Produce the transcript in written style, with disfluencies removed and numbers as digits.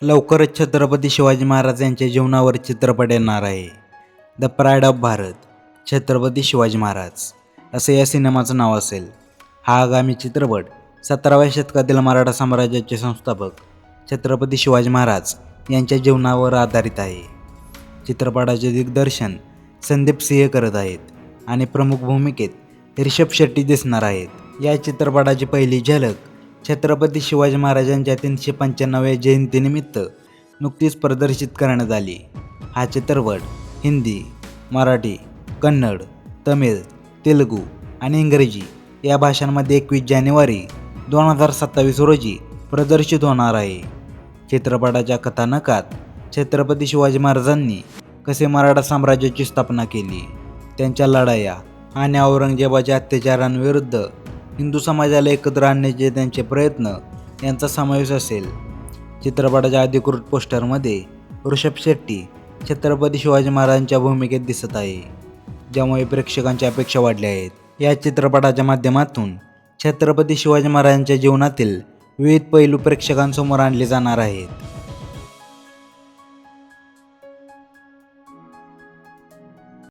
लवकरच छत्रपती शिवाजी महाराज यांच्या जीवनावर चित्रपट येणार आहे. The pride of Bharat, Chhatrapati Shivaji Maharaj असे या सिनेमाचं नाव असेल. हा आगामी चित्रपट 17व्या शतकातील मराठा साम्राज्याचे संस्थापक छत्रपती शिवाजी महाराज यांच्या जीवनावर आधारित आहे. चित्रपटाचे दिग्दर्शन संदीप सिंह करत आहेत आणि प्रमुख भूमिकेत ऋषभ शेट्टी दिसणार आहेत. या चित्रपटाची पहिली झलक छत्रपती शिवाजी महाराजांच्या 395व्या जयंतीनिमित्त नुकतीच प्रदर्शित करण्यात आली. हा चित्रपट हिंदी, मराठी, कन्नड, तमिळ, तेलुगू आणि इंग्रजी या भाषांमध्ये 21 जानेवारी 2027 रोजी प्रदर्शित होणार आहे. चित्रपटाच्या कथानकात छत्रपती शिवाजी महाराजांनी कसे मराठा साम्राज्याची स्थापना केली, त्यांच्या लढाया आणि औरंगजेबाच्या अत्याचारांविरुद्ध हिंदू समाजाला एकत्र आणण्याचे त्यांचे प्रयत्न यांचा समावेश असेल. चित्रपटाच्या अधिकृत पोस्टरमध्ये ऋषभ शेट्टी छत्रपती शिवाजी महाराजांच्या भूमिकेत दिसत आहे, ज्यामुळे प्रेक्षकांच्या अपेक्षा वाढल्या आहेत. या चित्रपटाच्या माध्यमातून छत्रपती शिवाजी महाराजांच्या जीवनातील विविध पैलू प्रेक्षकांसमोर आणले जाणार आहेत.